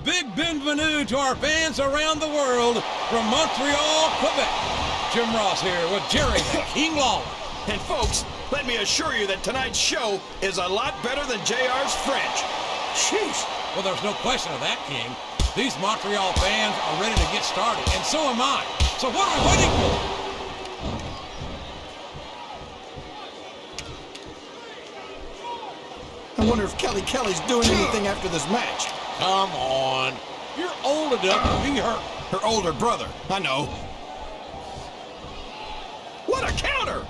big bienvenue to our fans around the world from Montreal, Quebec. Jim Ross here with Jerry the King Lawler. And folks, let me assure you that tonight's show is a lot better than JR's French. Sheesh. Well, there's no question of that, King. These Montreal fans are ready to get started, and so am I. So what are we waiting for? I wonder if Kelly's doing anything after this match. Come on. You're old enough to be hurt. Her older brother, I know. What a counter!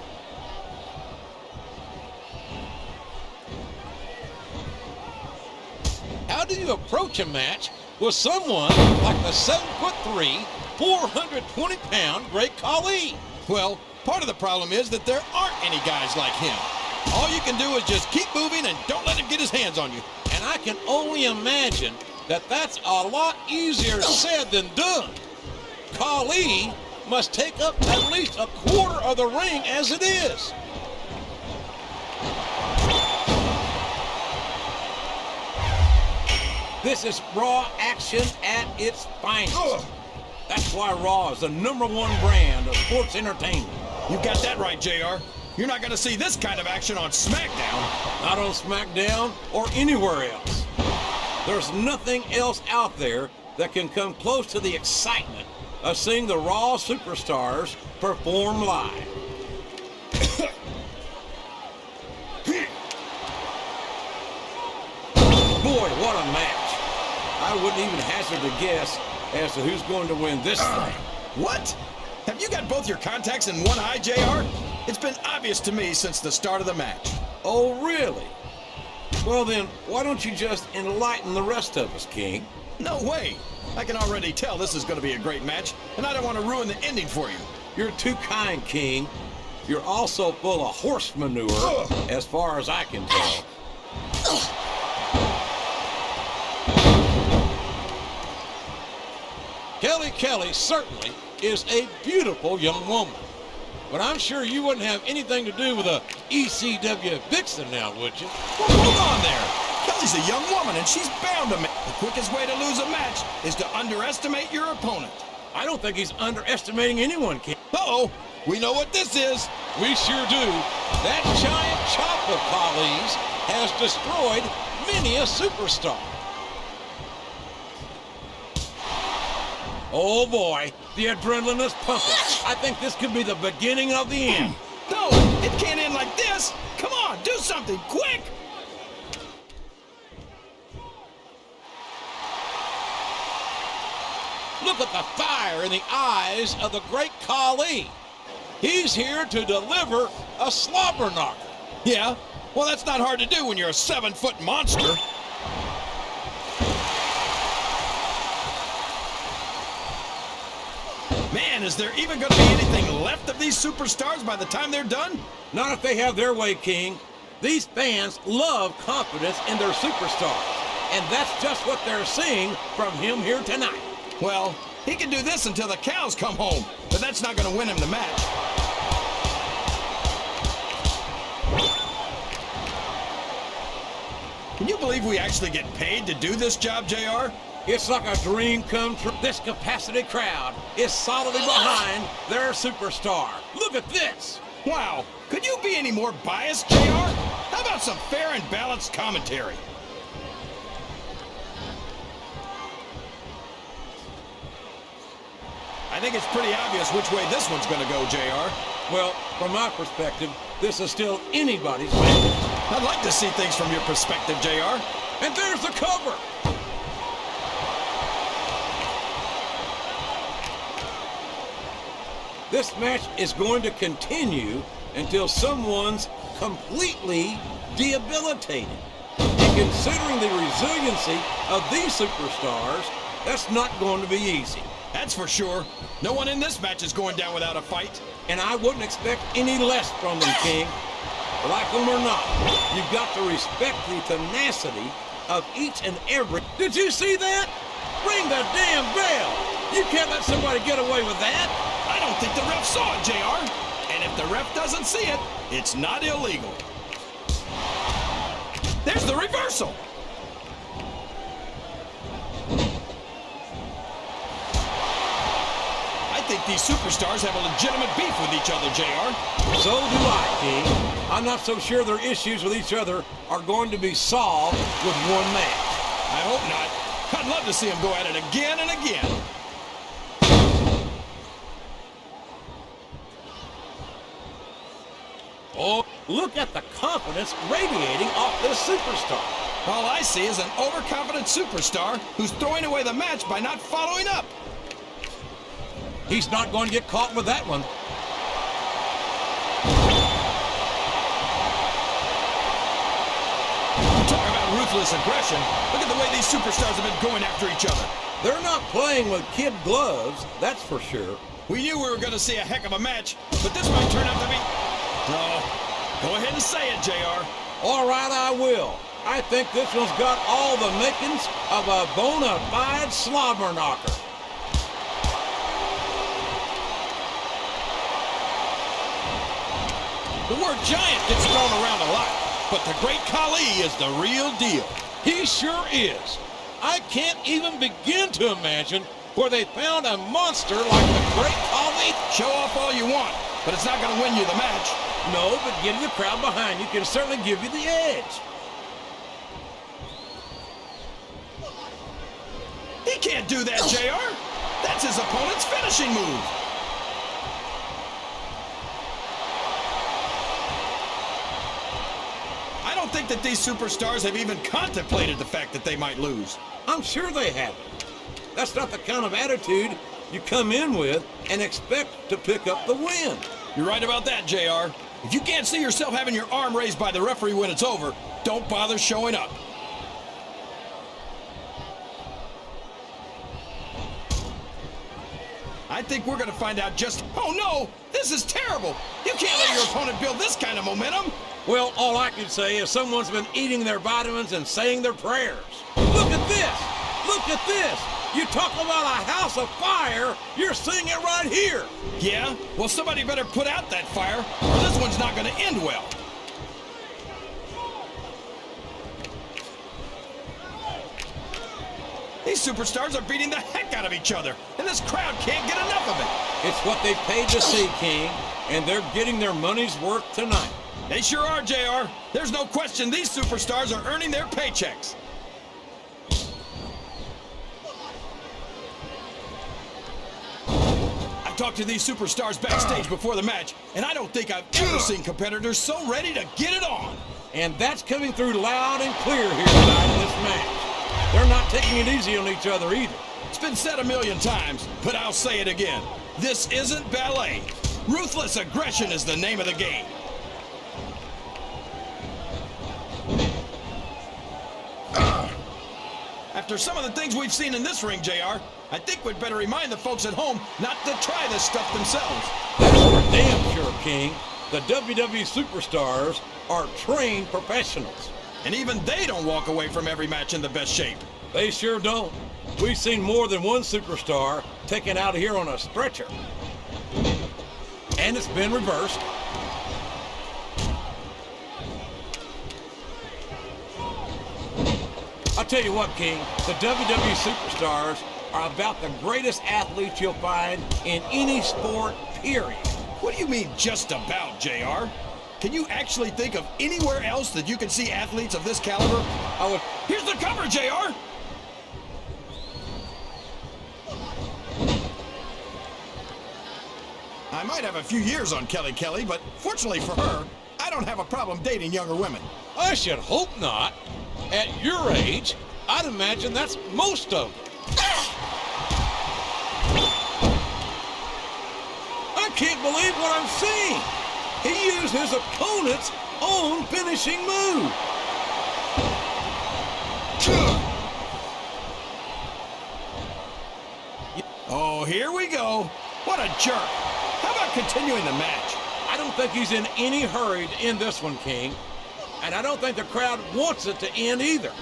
How do you approach a match with someone like the 7'3", 420-pound Great Khali? Well, part of the problem is that there aren't any guys like him. All you can do is just keep moving and don't let him get his hands on you. And I can only imagine that that's a lot easier said than done. Khali must take up at least a quarter of the ring as it is. This is Raw action at its finest. That's why Raw is the #1 brand of sports entertainment. You got that right, JR. You're not going to see this kind of action on SmackDown. Not on SmackDown or anywhere else. There's nothing else out there that can come close to the excitement of seeing the Raw superstars perform live. Boy, what a match. I wouldn't even hazard a guess as to who's going to win this thing. What? Have you got both your contacts in one eye, JR? It's been obvious to me since the start of the match. Oh, really? Well then, why don't you just enlighten the rest of us, King? No way. I can already tell this is going to be a great match, and I don't want to ruin the ending for you. You're too kind, King. You're also full of horse manure, as far as I can tell. Kelly certainly is a beautiful young woman. But I'm sure you wouldn't have anything to do with a ECW vixen now, would you? Well, hold on there. Kelly's a young woman, and she's bound to The quickest way to lose a match is to underestimate your opponent. I don't think he's underestimating anyone, King. Uh-oh. We know what this is. We sure do. That giant chop of Khali's has destroyed many a superstar. Oh boy, the adrenaline is pumping. I think this could be the beginning of the end. No, it can't end like this. Come on, do something, quick! Look at the fire in the eyes of the great Khali. He's here to deliver a slobber knocker. Yeah, well, that's not hard to do when you're a 7-foot monster. Man, is there even going to be anything left of these superstars by the time they're done? Not if they have their way, King. These fans love confidence in their superstars, and that's just what they're seeing from him here tonight. Well, he can do this until the cows come home, but that's not going to win him the match. Can you believe we actually get paid to do this job, JR? It's like a dream come true. This capacity crowd is solidly behind their superstar. Look at this. Wow, could you be any more biased, JR? How about some fair and balanced commentary? I think it's pretty obvious which way this one's going to go, JR. Well, from my perspective, this is still anybody's match. I'd like to see things from your perspective, JR. And there's the cover. This match is going to continue until someone's completely debilitated. And considering the resiliency of these superstars, that's not going to be easy. That's for sure. No one in this match is going down without a fight. And I wouldn't expect any less from them, King. Like them or not, you've got to respect the tenacity of each and every... Did you see that? Ring the damn bell! You can't let somebody get away with that! I don't think the ref saw it, JR. And if the ref doesn't see it, it's not illegal. There's the reversal. think these superstars have a legitimate beef with each other, JR. So do I, King. I'm not so sure their issues with each other are going to be solved with one match. I hope not. I'd love to see them go at it again and again. Oh, look at the confidence radiating off this superstar. All I see is an overconfident superstar who's throwing away the match by not following up. He's not going to get caught with that one. Talk about ruthless aggression. Look at the way these superstars have been going after each other. They're not playing with kid gloves, that's for sure. We knew we were going to see a heck of a match, but this might turn out to be... No. Go ahead and say it, JR. All right, I will. I think this one's got all the makings of a bona fide slobber knocker. The word giant gets thrown around a lot, but the great Khali is the real deal. He sure is. I can't even begin to imagine where they found a monster like the great Khali. Show off all you want, but it's not going to win you the match. No, but getting the crowd behind you can certainly give you the edge. He can't do that, JR. That's his opponent's finishing move. I don't think that these superstars have even contemplated the fact that they might lose. I'm sure they haven't. That's not the kind of attitude you come in with and expect to pick up the win. You're right about that, JR. If you can't see yourself having your arm raised by the referee when it's over, don't bother showing up. I think we're going to find out just... Oh, no! This is terrible! You can't let your opponent build this kind of momentum! Well, all I can say is someone's been eating their vitamins and saying their prayers. Look at this! Look at this! You talk about a house of fire, you're seeing it right here! Yeah? Well, somebody better put out that fire, or this one's not going to end well. These superstars are beating the heck out of each other, and this crowd can't get enough of it. It's what they paid to see, King, and they're getting their money's worth tonight. They sure are, JR. There's no question these superstars are earning their paychecks. I talked to these superstars backstage before the match, and I don't think I've ever seen competitors so ready to get it on. And that's coming through loud and clear here tonight in this match. They're not taking it easy on each other either. It's been said a million times, but I'll say it again. This isn't ballet. Ruthless aggression is the name of the game. After some of the things we've seen in this ring, JR, I think we'd better remind the folks at home not to try this stuff themselves. That's for damn sure, King. The WWE superstars are trained professionals. And even they don't walk away from every match in the best shape. They sure don't. We've seen more than one superstar taken out of here on a stretcher. And it's been reversed. I'll tell you what, King, the WWE superstars are about the greatest athletes you'll find in any sport, period. What do you mean, just about, JR? Can you actually think of anywhere else that you can see athletes of this caliber? Here's the cover, JR! I might have a few years on Kelly, but fortunately for her, I don't have a problem dating younger women. I should hope not. At your age, I'd imagine that's most of them. I can't believe what I'm seeing. He used his opponent's own finishing move. Oh, here we go. What a jerk. How about continuing the match? I don't think he's in any hurry to end this one, King. And I don't think the crowd wants it to end either.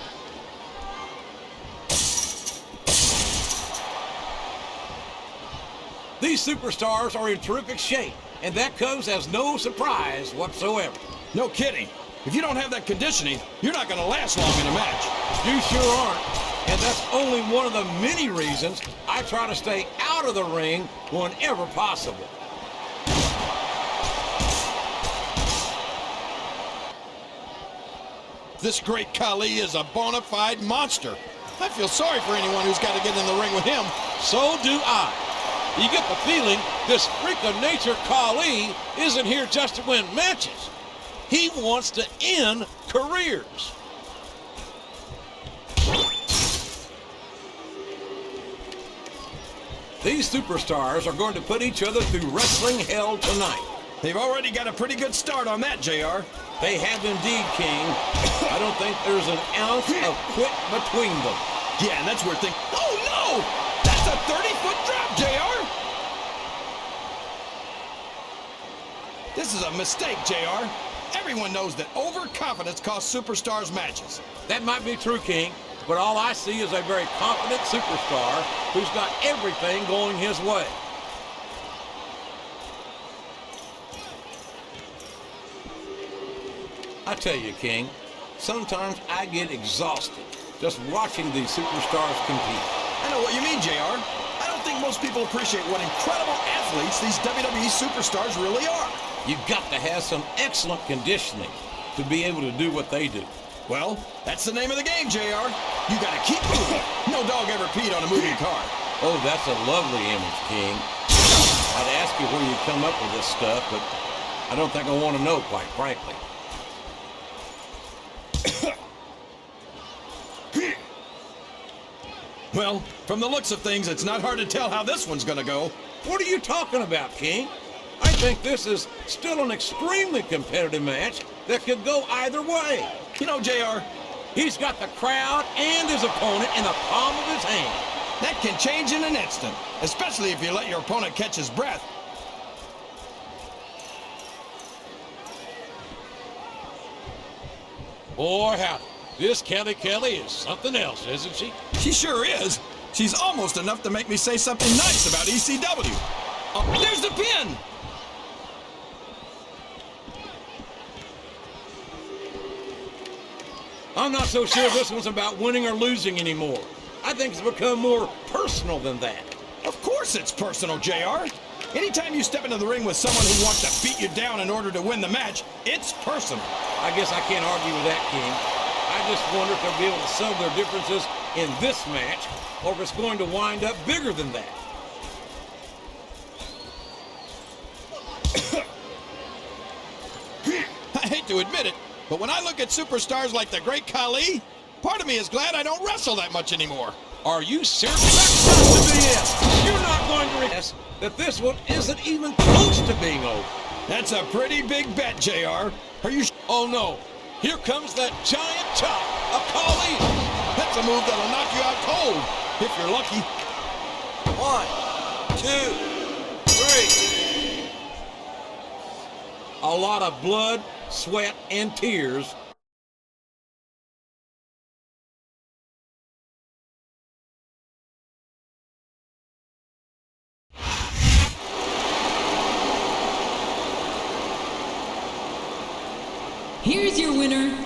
These superstars are in terrific shape, and that comes as no surprise whatsoever. No kidding. If you don't have that conditioning, you're not going to last long in a match. You sure aren't. And that's only one of the many reasons I try to stay out out of the ring whenever possible. This great Khali is a bona fide monster. I feel sorry for anyone who's got to get in the ring with him. So do I. You get the feeling this freak of nature Khali isn't here just to win matches. He wants to end careers. These superstars are going to put each other through wrestling hell tonight. They've already got a pretty good start on that, JR. They have indeed, King. I don't think there's an ounce of quit between them. Yeah, and that's where things... Oh, no! That's a 30-foot drop, JR! This is a mistake, JR. Everyone knows that overconfidence costs superstars matches. That might be true, King, but all I see is a very confident superstar who's got everything going his way. I tell you, King, sometimes I get exhausted just watching these superstars compete. I know what you mean, JR. I don't think most people appreciate what incredible athletes these WWE superstars really are. You've got to have some excellent conditioning to be able to do what they do. Well, that's the name of the game, JR. You gotta keep moving. No dog ever peed on a moving car. Oh, that's a lovely image, King. I'd ask you where you come up with this stuff, but I don't think I want to know, quite frankly. Well, from the looks of things, it's not hard to tell how this one's gonna go. What are you talking about, King? I think this is still an extremely competitive match that could go either way. You know, JR, he's got the crowd and his opponent in the palm of his hand. That can change in an instant, especially if you let your opponent catch his breath. Boy, howdy. This Kelly is something else, isn't she? She sure is. She's almost enough to make me say something nice about ECW. Oh, there's the pin! I'm not so sure this one's about winning or losing anymore. I think it's become more personal than that. Of course it's personal, JR. Anytime you step into the ring with someone who wants to beat you down in order to win the match, it's personal. I guess I can't argue with that, King. I just wonder if they'll be able to settle their differences in this match, or if it's going to wind up bigger than that. I hate to admit it, but when I look at superstars like the great Khali, part of me is glad I don't wrestle that much anymore. Are you serious? That's got to be it. You're not going to realize that this one isn't even close to being over. That's a pretty big bet, JR. Are you Oh, no. Here comes that giant chop of Khali. That's a move that'll knock you out cold, if you're lucky. 1, 2, 3. A lot of blood, sweat, and tears. Here's your winner,